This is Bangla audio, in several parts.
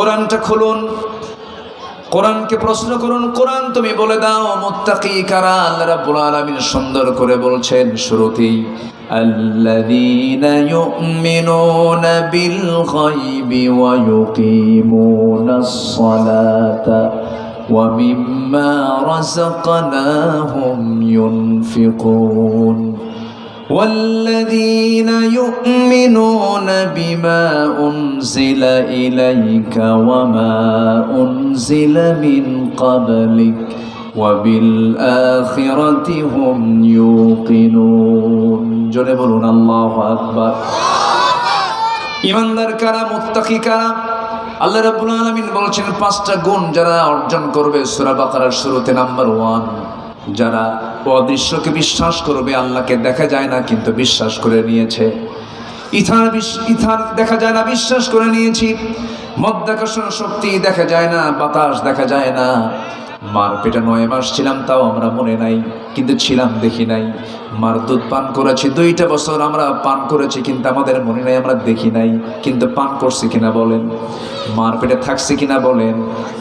কোরআনটা খুলুন, কোরআনকে প্রশ্ন করুন। কোরআন তুমি বলে দাও মুত্তাকি কারা। আল্লাহ রাব্বুল আলামিন সুন্দর করে বলছেন শুরুতেই, আল্লাযীনা ইউমিনুনা বিল গায়বি ওয়া ইউকিমুনাস সালাতা ওয়া মিম্মা রাযাকনাহুম ইউনফিকুন والذين يؤمنون بما أنزل إليك وما أنزل من قبلك وبالآخرة هم يوقنون জোরে বলুন আল্লাহু আকবার। ঈমানদার কারা, মুত্তাকি কারা? আল্লাহ রাব্বুল আলামিন বলছেন পাঁচটা গুণ যারা অর্জন করবে। সূরা বাকারার শুরুতে নাম্বার 1, যারা অদৃশ্যকে বিশ্বাস করবে। আল্লাহকে দেখা যায় না কিন্তু বিশ্বাস করে নিয়েছে। ইথার দেখা যায় না, বিশ্বাস করে নিয়েছি। মধ্যাকর্ষণ শক্তি দেখা যায় না, বাতাস দেখা যায় না। মার পেটে 9 মাস ছিলাম, তাও আমরা মনে নাই, কিন্তু ছিলাম দেখি নাই। মার দুধ পান করেছি 2টা বছর, আমরা পান করেছি কিন্তু আমাদের মনে নাই, আমরা দেখি নাই, কিন্তু পান করছি কিনা বলেন? মার পেটে থাকছি কিনা বলেন?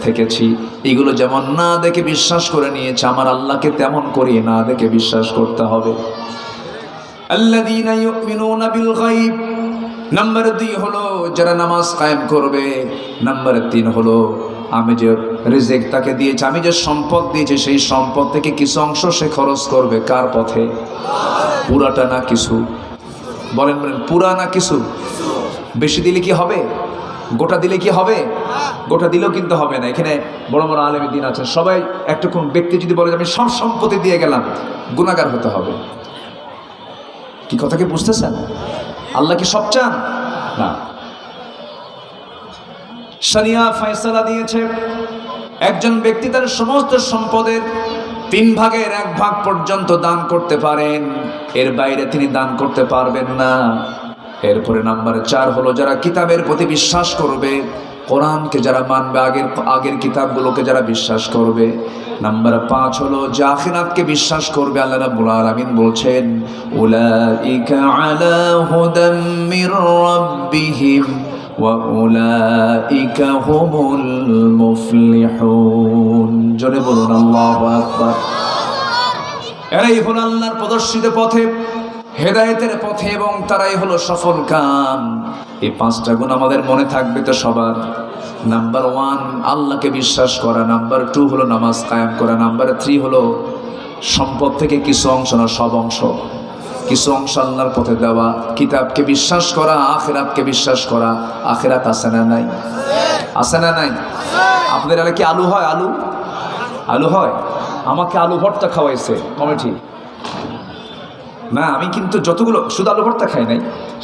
থেকেছি। এগুলো যেমন না দেখে বিশ্বাস করে নিয়েছে, আমার আল্লাহকে তেমন করি না দেখে বিশ্বাস করতে হবে। আল্লাযীনা ইউমিনুনা বিল গায়ব। নাম্বার 2 হলো যারা নামাজ কায়েম করবে। নাম্বার 3 হলো আমি যে রিজিক তাকে দিয়েছি, আমি যে সম্পদ দিয়েছি, সেই সম্পদ থেকে কিছু অংশ সে খরচ করবে। কার পথে? পুরাটা না কিছু? বলেন বলেন, পুরা না কিছু? বেশি দিলে কি হবে? গোটা দিলে কি হবে? গোটা দিলেও কিন্তু হবে না। এখানে বড় বড় আলেম দ্বীন আছেন, সবাই একটা কোন ব্যক্তি যদি বলে যে আমি সব সম্পত্তি দিয়ে গেলাম, গুনাহগার হতে হবে। কি কথা কি বুঝতেছেন? আল্লাহ কি সব চান? না। শরিয়া ফয়সালা দিয়েছে একজন ব্যক্তি তার সমস্ত সম্পদের 3 ভাগের 1 ভাগ পর্যন্ত দান করতে পারেন, এর বাইরে তিনি দান করতে পারবেন না। এরপরে নাম্বার 4 হলো যারা কিতাবের প্রতি বিশ্বাস করবে, কোরআনকে যারা মানবে, আগের কিতাবগুলোকে যারা বিশ্বাস করবে। নাম্বার 5 হলো যে আখিরাতকে বিশ্বাস করবে। আল্লাহ রাব্বুল আলামিন বলছেন উলাইকা আলা হুদাম মির রাব্বিহিম ওয়া উলাইকা হুমুল মুফলিহুন। জোরে বলুন আল্লাহু আকবার। এরাই হলো আল্লাহর প্রদর্শিত পথে, হেদায়েতের পথে, এবং তারাই হলো সফল কাম। এই 5টা গুণ আমাদের মনে থাকবে তো সবার। নাম্বার 1 আল্লাহকে বিশ্বাস করা। নাম্বার 2 হলো নামাজ কায়েম করা। নাম্বার 3 হলো সম্পদ থেকে কিছু অংশ না, সব অংশ, কিছু অংশ আল্লাহর পথে দেওয়া। কিতাবকে বিশ্বাস করা, আখিরাতকে বিশ্বাস করা। আখিরাত আছে না নাই? আছে না নাই? আপনাদের এলাকায় কি আলু হয়? আলু হয়? আমাকে আলু ভর্তা খাওয়াইছে কমিটি না, আমি কিন্তু যতগুলো, শুধু আলু ভর্তা খাই নাই,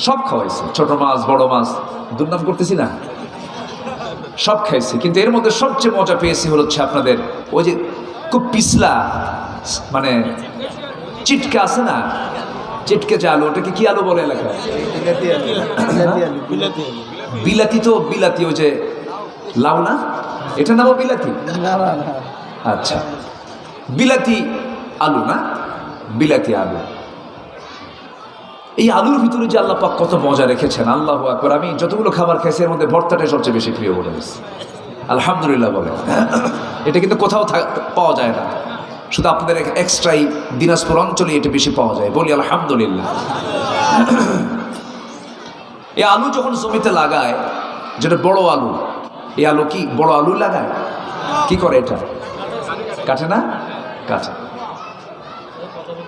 সব খাওয়াইছে। ছোট মাছ, বড় মাছ, দুর্নাম করতেছি না, সব খাইছি। কিন্তু এর মধ্যে সবচেয়ে মজা পেয়েছি হচ্ছে আপনাদের ওই যে খুব পিছলা, মানে চিটকা আছে না, চিটকে যে আলু, ওটাকে কি আলু বলে এলাকায়? বিলাতি। তো বিলাতি, ওই যে লাউ না, এটা নামও বিলাতি? আচ্ছা, বিলাতি আলু না, বিলাতি আলু। এই আলুর ভিতরে যে আল্লাহ পাক কত মজা রেখেছেন, আল্লাহু আকবার। আমি যতগুলো খাবার খাইছি এর মধ্যে ভর্তাটাই সবচেয়ে বেশি প্রিয় বলে গেছে। আলহামদুলিল্লাহ বলে। এটা কিন্তু কোথাও পাওয়া যায় না, শুধু আপনাদের এক্সট্রাই দিনাজপুর অঞ্চলে এটা বেশি পাওয়া যায়। বলি আলহামদুলিল্লাহ। এই আলু যখন জমিতে লাগায়, যেটা বড় আলু, এই আলু কি বড় আলু লাগায়? কি করে এটা? কাটে না? কাটে,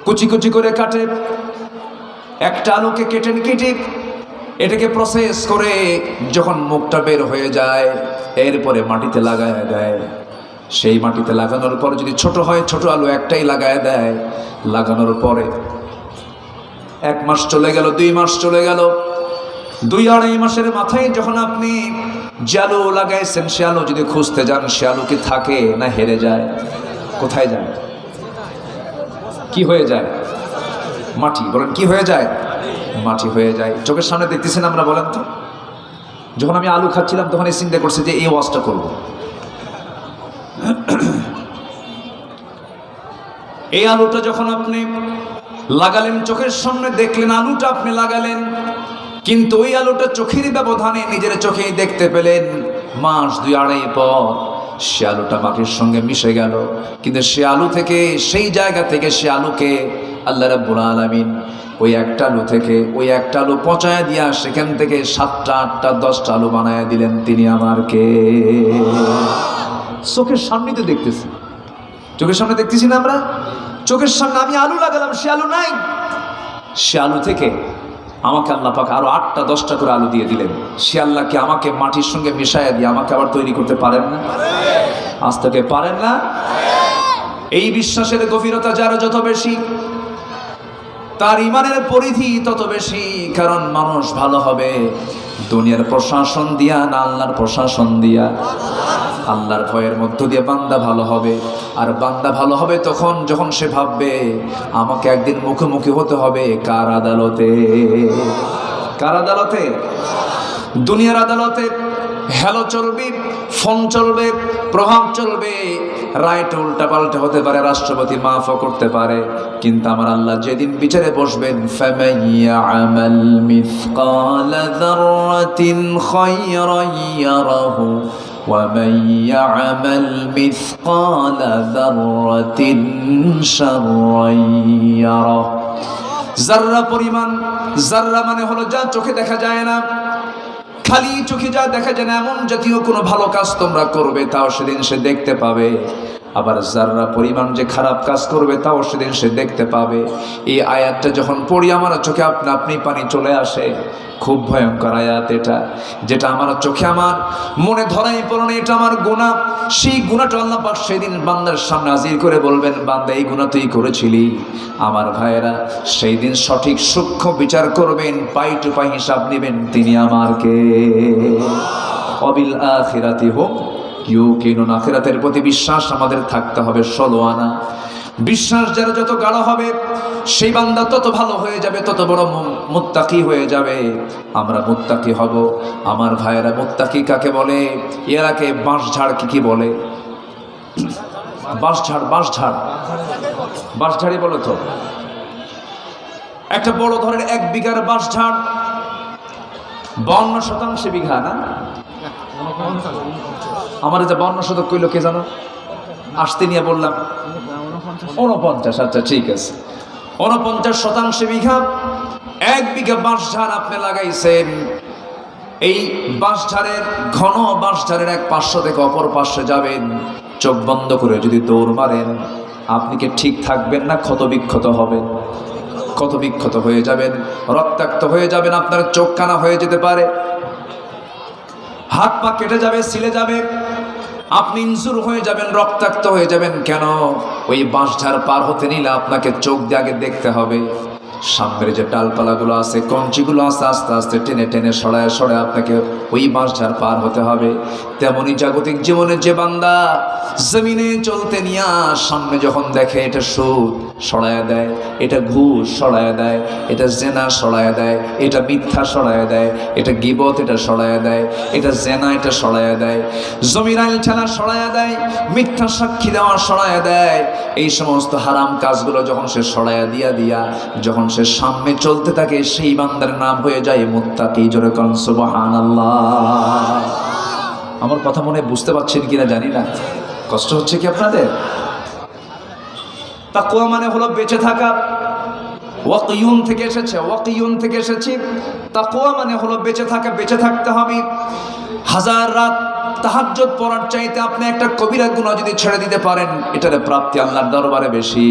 কুচি কুচি করে কাটে। একটা আলুকে কেটে এটাকে প্রসেস করে যখন মুখটা বের হয়ে যায়, এরপরে মাটিতে লাগায় দেয়। সেই মাটিতে লাগানোর পর যদি ছোট হয়, ছোট আলু একটাই লাগায় দেয়। লাগানোর পরে 1 মাস চলে গেল, 2 মাস চলে গেল, 2-2.5 মাসের মাথায় যখন আপনি যে আলু লাগাইছেন, সে আলু যদি খুঁজতে যান, সে আলু কি থাকে না হেরে যায়? কোথায় যায়? কি হয়ে যায়? মাটি। বলেন কি হয়ে যায়? মাটি হয়ে যায়। চোখের সামনে দেখতেছেন আমরা, বলেন তো। যখন আমি আলু খাচ্ছিলাম তখন এই চিন্তা করছি যে এই ওয়াজটা করব। এই আলুটা যখন আপনি লাগালেন, চোখের সামনে দেখলেন, আলুটা আপনি লাগালেন, কিন্তু ওই আলুটা চোখের ব্যবধানে নিজের চোখেই দেখতে পেলেন মাস 2-2.5 পর সে আলুটা মাটির সঙ্গে মিশে গেল। কিন্তু সে আলু থেকে, সেই জায়গা থেকে সে আলুকে আল্লাহ রাব্বুল আলামিন ওই একটা আলু পচায় দিয়া সেখান থেকে 7টা 8টা 10টা আলু বানায় দিলেন। তিনি আমার কে? চোখের সামনে তো দেখতেছি, চোখের সামনে দেখতেছি না আমরা? চোখের সামনে আমি আলু লাগালাম, সে আলু নাই। সে আলু থেকে আমাকে আল্লাহ পাক আরো 8টা 10টা করে আলু দিয়ে দিলেন। সে আল্লাহকে আমাকে মাটির সঙ্গে মিশাইয়া দিয়ে আমাকে আবার তৈরি করতে পারেন না? আজ থেকে পারেন না? এই বিশ্বাসের গভীরতা যার যত বেশি, তার ইমানের পরিধি তত বেশি। কারণ মানুষ ভালো হবে দুনিয়ার প্রশাসন দিয়া না আল্লাহর প্রশাসন দিয়া? আল্লাহর ভয়ের মধ্য দিয়ে বান্দা ভালো হবে। আর বান্দা ভালো হবে তখন যখন সে ভাববে আমাকে একদিন মুখোমুখি হতে হবে কার আদালতে? কার আদালতে? দুনিয়ার আদালতে হ্যালো চলবে, ফোন চলবে, প্রভাব চলবে, রাইট উল্টা পাল্টা হতে পারে, রাষ্ট্রপতি মাফও করতে পারে। কিন্তু আমার আল্লাহ যেদিন বিচারে বসবেন, ফামান ইয়া'মাল মিসকালা যাররাতিন খায়রান ইয়ারাহু ওয়া মান ইয়া'মাল মিসকালা যাররাতিন শাররান ইয়ারাহু। যাররা পরিমাণ, যাররা মানে হলো যা চোখে দেখা যায় না, খালি চোখে যা দেখা যায় না এমন জাতীয় কোনো ভালো কাজ তোমরা করবে, তাও সেদিন সে দেখতে পাবে। আবার যাররা পরিমাণ যে খারাপ কাজ করবে তাও সেদিন সে দেখতে পাবে। এই আয়াতটা যখন পড়ি আমার চোখে আপনা আপনি পানি চলে আসে। খুব ভয়ঙ্কর আয়াত এটা, যেটা আমার চোখে আমার মনে ধরাই পড়ে, এটা আমার গুনাহ। সেই গুনাহটা আল্লাহ পাক সেদিন বান্দার সামনে হাজির করে বলবেন, বান্দা এই গুনাহ তুই করেছিলি। আমার ভাইয়েরা, সেই দিন সঠিক সূক্ষ্ম বিচার করবেন, পাই টু পাই হিসাব নেবেন। তিনি আমার কে? অবিল আখিরাতি হুম ইউকিনুন। আখিরাতের প্রতি বিশ্বাস আমাদের থাকতে হবে 16 আনা। বিশ্বাস যারা যত গাঢ় হবে সেই বান্দা তত ভালো হয়ে যাবে, তত বড় মুত্তাকি হয়ে যাবে। আমরা মুত্তাকি হব। আমার ভাইয়েরা, মুত্তাকি কাকে বলে? এরাকে বাঁশঝাড় কি বলে? বাঁশঝাড়ই বলে তো। একটা বড় ধরনের 1 বিঘার বাঁশঝাড় 52% বিঘা না? আমার যে 52 কইল কে জানো? আসতে নিয়ে বললাম 49। আচ্ছা ঠিক আছে, 49% বিঘা। 1 বিঘা বাঁশঝাড় আপনি লাগাইছেন। এই বাঁশঝাড়ের ঘন বাঁশঝাড়ের এক পার্শ্ব থেকে অপর পার্শ্বে যাবেন, চোখ বন্ধ করে যদি দৌড় মারেন, আপনি কি ঠিক থাকবেন না ক্ষতবিক্ষত হবেন? ক্ষতবিক্ষত হয়ে যাবেন, রক্তাক্ত হয়ে যাবেন, আপনার চোখ কানা হয়ে যেতে পারে, হাত পা কেটে যাবে, ছিলে যাবে, আপনি ইনজুর হয়ে যাবেন, রক্তাক্ত হয়ে যাবেন। কেন? ওই বাঁশঝাড় পার হতে নিলে আপনাকে চোখ দিয়ে আগে দেখতে হবে সামনের যে ডালপালাগুলো আছে, কঞ্চিগুলো আছে, আস্তে আস্তে টেনে টেনে সরায় সরায় আপনাকে ওই বাঁশঝাড় পার হতে হবে। তেমনি জাগতিক জীবনে যে বান্দা জমিনে চলতে নিয়ে সামনে যখন দেখে এটা সুদ সরায় দেয়, এটা ঘুষ সরায় দেয়, এটা জেনা সরায় দেয়, এটা মিথ্যা সরায় দেয়, এটা গীবত এটা সরায় দেয়, এটা জেনা এটা সরায় দেয়, জমির আইল ঠেলা সরায় দেয়, মিথ্যা সাক্ষী দেওয়া সরায় দেয়। এই সমস্ত হারাম কাজগুলো যখন সে সরায়া দিয়া যখন সে সামনে চলতে থাকে, সেই বান্দার নাম হয়ে যায় মুত্তাকি। জোরে কোন সুবহানাল্লাহ। আমার কথা মনে বুঝতে পারছেন কিনা জানি না, কষ্ট হচ্ছে কি আপনাদের? তাকওয়া মানে হলো বেঁচে থাকা। ওয়াকিয়ুন থেকে এসেছে, ওয়াকিয়ুন থেকে এসেছে। তাকওয়া মানে হলো বেঁচে থাকা, বেঁচে থাকতে হবে। 1000 রাত তাহাজ্জুদ পড়ার চাইতে আপনি একটা কবিরা গুনাহ যদি ছেড়ে দিতে পারেন, এটার প্রাপ্তি আল্লাহর দরবারে বেশি।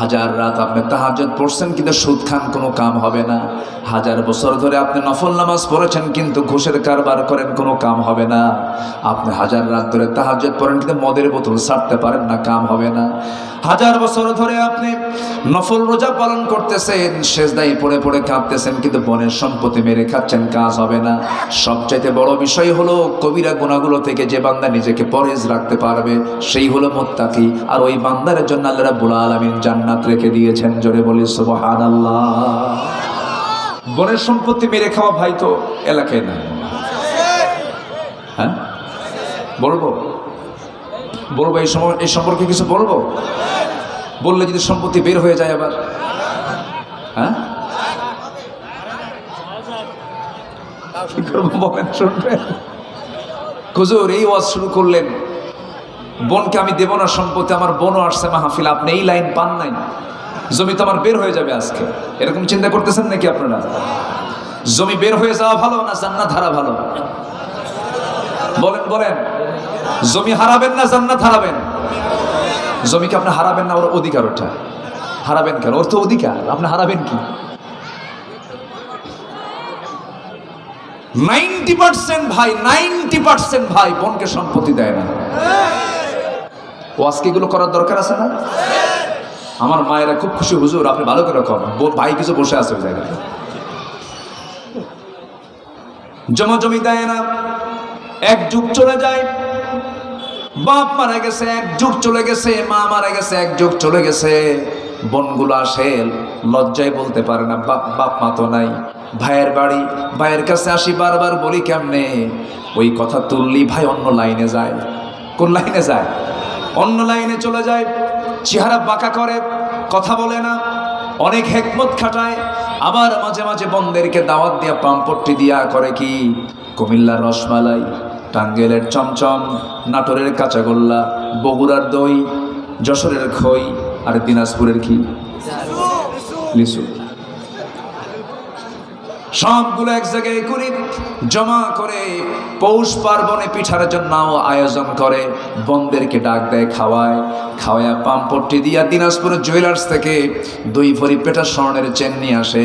1000 রাত আপনি তাহাজ্জুদ পড়ছেন কিন্তু সুদ খান, কোনো কাম হবে না। 1000 বছর ধরে আপনি নফল নামাজ পড়েছেন কিন্তু ঘুষের কারবার করেন, কোনো কাম হবে না। আপনি 1000 রাত ধরে তাহাজ্জুদ পড়েন কিন্তু মদের বোতল ছাড়তে পারেন না, কাম হবে না। 1000 বছর ধরে আপনি নফল রোজা পালন করতেছেন, সেজদায় পড়ে পড়ে কাঁদতেছেন কিন্তু বনের সম্পত্তি মেরে খাচ্ছেন, কাজ হবে না। সবচাইতে বড় বিষয় হলো কবিরা গুনাহগুলো থেকে যে বান্দা নিজেকে পরহেজ রাখতে পারবে সেই হলো মুত্তাকি। আর ওই বান্দার জন্য আল্লাহ রাব্বুল আলামিন জান্নাত রেখে দিয়েছেন। জোরে বলি সুবহানাল্লাহ। বনের সম্পত্তি মেরে খাওয়া ভাই তো এলাকায় না, হ্যাঁ বলবো এই সম্পর্কে কিছু বলবো? বললে যদি সম্পত্তি বের হয়ে যায় আবার, হ্যাঁ কি করবো বলেন? শুনবেন হুজুর এই ওয়াজ শুরু করলেন, বোনকে আমি দেব না সম্পত্তি, আমার বোনও আসছে মাহফিল, আপনি এই লাইন পান নাই, জমি তো আমার বের হয়ে যাবে আজকে, এরকম চিন্তা করতেছেন নাকি আপনারা? জমি বের হয়ে যাওয়া ভালো না জান্নাত হারা ভালো? বলেন বলেন, জমি হারাবেন না জান্নাত হারাবেন? জমিকে আপনি হারাবেন না, ওর অধিকার, ওটা হারাবেন কেন? ওর তো অধিকার, আপনি হারাবেন কি? 90% ভাই, 90% ভাই বোনকে সম্পত্তি দেয় না। ও আজকে এগুলো করার দরকার আছে না? আমার মায়েরা খুব খুশি, হুজুর আপনি ভালো করে করেন, ভাই কিছু বসে আছে ওই জায়গায়। জমি দেয় না, এক যুগ চলে যায়, বাপ মারা গেছে, এক যুগ চলে গেছে, মা মারা গেছে, এক যুগ চলে গেছে, বোনগুলো আসে লজ্জায় বলতে পারে না বাপ মা তো নাই। ভাইয়ের বাড়ি, ভাইয়ের কাছে আসি, বারবার বলি কেমনে, ওই কথা তুললি ভাই অন্য লাইনে যায়। কোন লাইনে যায়? অন্য লাইনে চলে যায়, চেহারা বাঁকা করে, কথা বলে না, অনেক হেকমত খাটায়। আবার মাঝে মাঝে বোনদেরকে দাওয়াত দিয়া পাম্পট্টি দিয়া করে কি, কুমিল্লার রসমালাই, টাঙ্গাইলের চমচম, নাটোরের কাঁচাগোল্লা, বগুড়ার দই, যশোরের খই, আর দিনাজপুরের কি লিচু, সবগুলো এক জায়গায় করি, জমা করে পৌষ পার্বণে পিঠার জন্য আয়োজন করে, বোনদেরকে ডাক দেয়, খাওয়ায় পাম্পট্টি দিয়া দিনাজপুরের জুয়েলার্স থেকে 2 ভরি পেটা স্বর্ণের চেন নিয়ে আসে,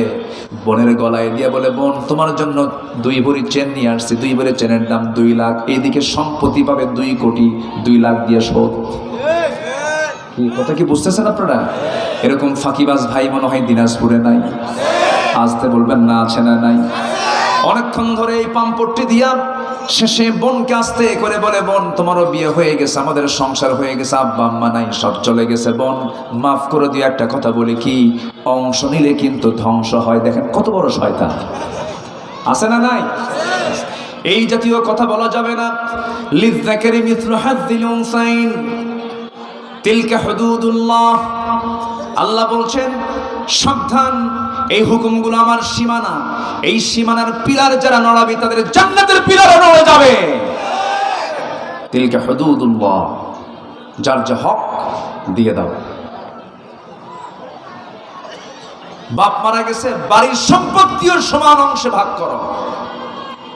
বোনের গলায় দিয়া বলে, বোন তোমার জন্য 2 ভরি চেন নিয়ে আসছি, 2 ভরি চেনের দাম 2 লাখ, এইদিকে সম্পত্তি পাবে 2 কোটি, 2 লাখ দিয়ে শোধ। কথা কি বুঝতেছেন আপনারা? এরকম ফাঁকিবাজ ভাই মনে হয় দিনাজপুরে নাই? আসতে বলবেন না আছে না নাই? অনেকক্ষণ ধরে এই পাম্পট্টি দিয়া শেষে বোনকে আস্তে করে বলে, বোন তোমারও বিয়ে হয়ে গেছে, আমাদের সংসার হয়ে গেছে, আব্বা আম্মা নাই, সব চলে গেছে, বোন মাফ করে দিয়ে একটা কথা বলি কি, অংশ নিলে কিন্তু ধ্বংস হয়। দেখেন কত বড় শয়তান, আছে না নাই? এই জাতীয় কথা বলা যাবে না। লিযযাকারি মিসলু হাযযিল উনসাইন, তিলকা হুদুদুল্লাহ। আল্লাহ বলছেন সাবধান, এই হুকুমগুলো আমার সীমানা, এই সীমানার পিলার যারা নড়াবে তাদের জান্নাতের পিলারও নড়ে যাবে। তিলকা হুদুদুল্লাহ, যার যা হক দিয়ে দাও। বাপ মারা গেছে, বাড়ির সম্পত্তিও সমান অংশে ভাগ করো,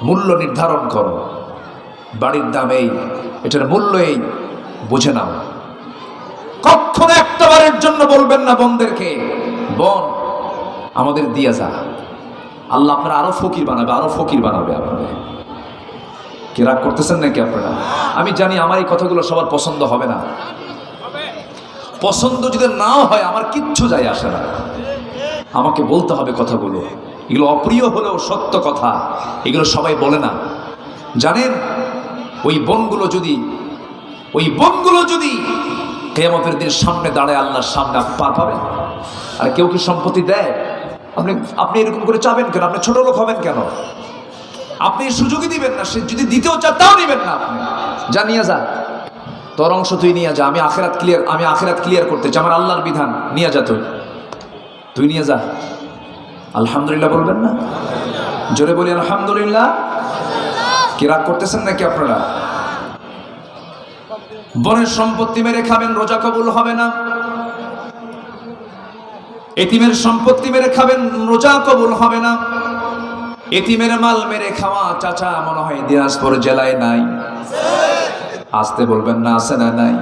মূল্য নির্ধারণ করো, বাড়ির দাম এই, এটার মূল্য এই, বুঝে নাও। কখনো একটা বারের জন্য বলবেন না বোনদেরকে, বোন আমাদের দিয়া যা, আল্লাহ আপনারা আরো ফকির বানাবে, আরো ফকির বানাবে। আপনাদের কি রাগ করতেছেন নাকি আপনারা? আমি জানি আমার এই কথাগুলো সবার পছন্দ হবে না, পছন্দ যদি নাও হয় আমার কিচ্ছু যায় আসে না, আমাকে বলতে হবে কথাগুলো। এগুলো অপ্রিয় হলেও সত্য কথা, এগুলো সবাই বলে না। জানেন ওই বোনগুলো যদি কিয়ামতের দিন সামনে দাঁড়ায় আল্লাহর সামনে, আপনি পার পাবেন? আর কেউ কি সম্পত্তি দেয়? আপনি এরকম করে চাবেন কেন? আপনি ছোট লোক হবেন কেন? আপনি সুযোগই দিবেন না, সে যদি দিতেও চান তাও নিবেন না। আপনি যা নিয়ে যা, তোর অংশ তুই নিয়ে যা, আমি আখিরাত ক্লিয়ার করতে চাই, আমার আল্লাহর বিধান নিয়ে যা, তুই নিয়ে যা। আলহামদুলিল্লাহ বলবেন না? জোরে বলি আলহামদুলিল্লাহ। কি রাগ করতেছেন নাকি আপনারা? বোনের সম্পত্তি মেরে খাবেন, রোজা কবুল হবে না। এতিমের সম্পত্তি মেরে খাবেন, রোজা কবুল হবে না। এতিমের মাল মেরে খাওয়া, চাচা মনে হয় দিনাজপুর জেলায় নাই? আসতে বলবেন না, আছে না নাই?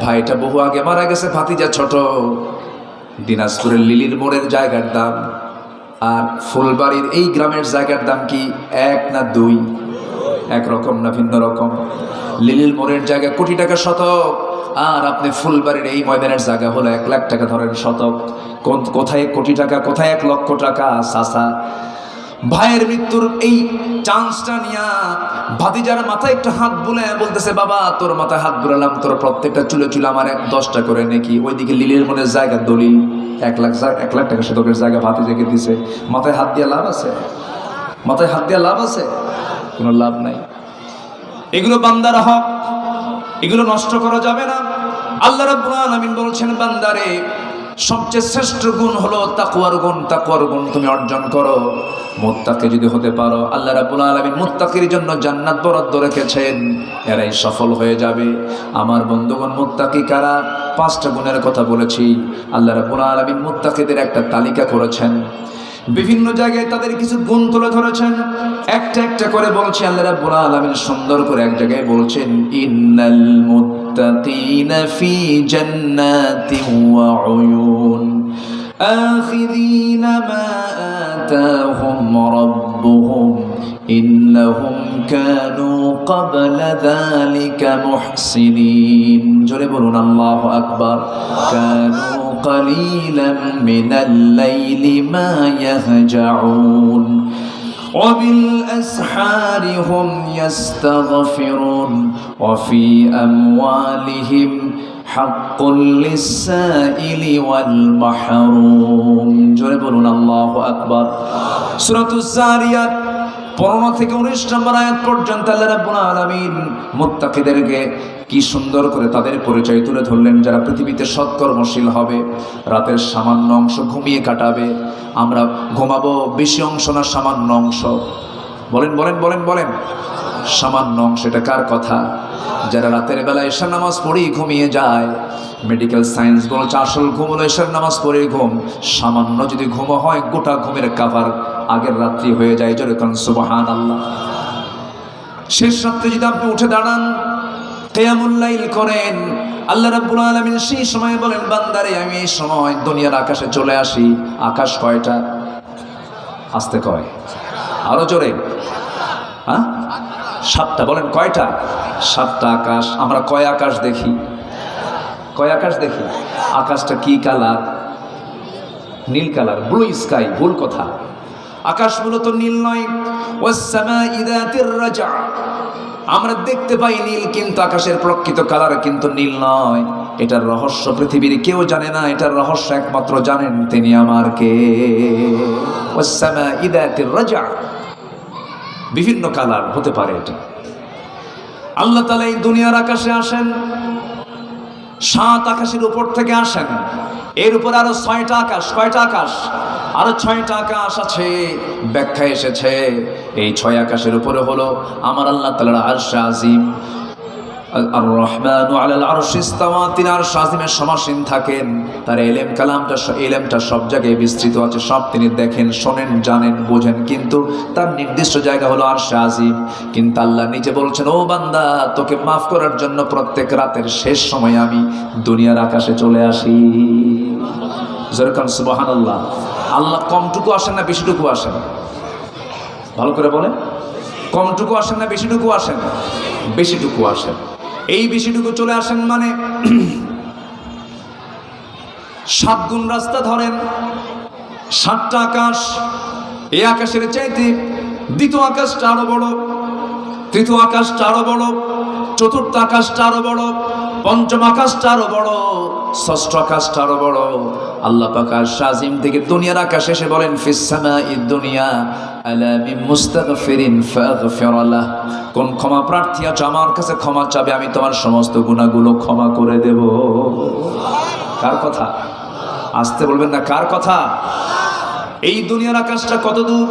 ভাইটা বহু আগে মারা গেছে, ভাতিজা ছোট। দিনাজপুরের লিলির মোড়ের জায়গার দাম আর ফুলবাড়ির এই গ্রামের জায়গার দাম কি 1 না 2? একরকম না ভিন্ন রকম? লিলির মোড়ের জায়গা কোটি টাকা শতক, আর আপনি ফুলবাড়ির এই ময়দানের জায়গা হলো 1 লাখ টাকা ধরেন শতক। কোথায় কোটি টাকা, কোথায় 1 লক্ষ টাকা? চাচা ভাইয়ের মৃত্যুর এই চান্সটা নিয়া ভাতিজার মাথায় একটু হাত বুলে বলতেছে, বাবা তোর মাথায় হাত বুলালাম, তোর প্রত্যেকটা চুলে চুলে আমার 10টা করে নাকি। ওইদিকে লিলির মনের জায়গা দলিল 1 লাখ টাকা শতকের জায়গা ভাতিজাকে দিছে। মাথায় হাত দিয়ে লাভ আছে? মাথায় হাত দিয়ে লাভ আছে? কোনো লাভ নাই। এগুলো বান্দার হক, এগুলো নষ্ট করা যাবে না। আল্লাহ রাব্বুল আলামিন বলছেন, বান্দারে সবচেয়ে শ্রেষ্ঠ গুণ হলো তাকওয়ার গুণ। তাকওয়ার গুণ তুমি অর্জন করো, মুত্তাকি যদি হতে পারো, আল্লাহ রাব্বুল আলামিন মুত্তাকির জন্য জান্নাত বরাদ্দ রেখেছেন, এরাই সফল হয়ে যাবে। আমার বন্ধুগণ, মুত্তাকি কারা? 5টা গুণের কথা বলেছি। আল্লাহ রাব্বুল আলামিন মুত্তাকিদের একটা তালিকা করেছেন, বিভিন্ন জায়গায় তাদের কিছু গুণ তুলে ধরেছেন, একটা একটা করে বলছি। আল্লাহ রাব্বুল আলামিন সুন্দর করে এক জায়গায় বলছেন, ইন্নাল মুত্তাকিনা ফি জান্নাতিন ওয়া উয়ুন আখিযিনা মা আতাহুম রাব্বুহুম ইন্নাহুম কানু ক্বাবলা যালিকা মুহসিনিন। জোরে বলুন আল্লাহু আকবার। কানু قليلا من الليل ما يهجعون وبالأسحار هم يستغفرون وفي أموالهم حق للسائل والمحروم। জোরে বলুন আল্লাহু আকবার। সূরাতুজ জারিয়াত 15 থেকে 19 নম্বর আয়াত পর্যন্ত আল্লাহ রাব্বুল আলামিন মুত্তাকিদেরকে কি সুন্দর করে তাদের পরিচয় তুলে ধরলেন, যারা পৃথিবীতে সৎকর্মশীল হবে, রাতের সামান্য অংশ ঘুমিয়ে কাটাবে। আমরা ঘুমাবো বেশি অংশ না সামান্য অংশ? বলেন বলেন বলেন বলেন। সামান্য অংশ। এটা কার কথা? যারা রাতের বেলা এশার নামাজ পড়েই ঘুমিয়ে যায়। মেডিকেল সায়েন্স বলছে আসল ঘুম হলো এশার নামাজ পড়েই ঘুম। সামান্য যদি ঘুম হয়, গোটা ঘুমের কাভার আগের রাত্রি হয়ে যায়। জোরে কোন সুবহানাল্লাহ। শেষ রাত্রে যদি আপনি উঠে দাঁড়ান, কিয়ামুল লাইল করেন, আল্লাহ রাব্বুল আলামিন সেই সময় বলেন, বান্দারে আমি এই সময় দুনিয়ার আকাশে চলে আসি। আকাশ কয়টা? আস্তে কয়, আরো জোরে। হ্যাঁ, 7টা। বলেন কয়টা? 7টা আকাশ। আমরা কয় আকাশ দেখি? কয় আকাশ দেখি? আকাশটা কি কালার? নীল কালার, ব্লু স্কাই। ভুল কথা, আকাশ মূলত নীল নয়। ওয়াস সামাই যাতির রাজা। আমরা দেখতে পাই নীল, কিন্তু আকাশের প্রকৃত কালার কিন্তু নীল নয়। এটার রহস্য পৃথিবীর কেউ জানে না। এটার রহস্য একমাত্র জানেন তিনি, আমার কে। ওয়াস সামাই যাতির রাজা। বিভিন্ন কালার হতে পারে এটা। আল্লাহ তাআলা এই দুনিয়ার আকাশে আসেন, 7 আকাশের উপর থেকে আসেন। এর উপর আরো 6টা আকাশ। কয়টা আকাশ? আরো 6টা আকাশ আছে। ব্যাখ্যা এসেছে এই 6 আকাশের উপরে হলো আমার আল্লাহ তাআলার আরশ আজিম। আর রহমানু আলাল আরশি ইস্তাওয়া। তিনি আরশ আজিমের সমাসীন থাকেন। তার ইলম ইলমটা সব জায়গায় বিস্তৃত আছে। সব তিনি দেখেন, শোনেন, জানেন, বোঝেন, কিন্তু তার নির্দিষ্ট জায়গা হলো আরশ আজিম। কিন্তু আল্লাহ নিজে বলছেন, ও বান্দা, তোকে মাফ করার জন্য প্রত্যেক রাতের শেষ সময় আমি দুনিয়ার আকাশে চলে আসি। জোরে কোন সুবহানাল্লাহ। আল্লাহ কমটুকু আসেন না বেশিটুকু আসেন? ভালো করে বলেন। কমটুকু আসেন না বেশিটুকু আসেন? বেশিটুকু আসেন। এই বেশিটুকু চলে আসেন মানে 7 গুণ রাস্তা ধরেন, 7টা আকাশ। এই আকাশের চাইতে দ্বিতীয় আকাশটা আরো বড়, তৃতীয় আকাশটা আরো বড়, চতুর্থ আকাশটা আরো বড়, পঞ্চম আকাশটা আরো বড়, ষষ্ঠ আকাশটা আরো বড়। আল্লাহ পাক আরশ আজিম থেকে দুনিয়ার আকাশে এসে বলেন, ফিস সামাইদ দুনিয়া আলা মিন মুস্তাগফিরিন ফাগফির লাহ। কোন ক্ষমা প্রার্থী আছে আমার কাছে ক্ষমা চাবে, আমি তোমার সমস্ত গুনাহগুলো ক্ষমা করে দেব। কার কথা? আসতে বলবেন না, কার কথা? এই দুনিয়ার আকাশটা কত দূর?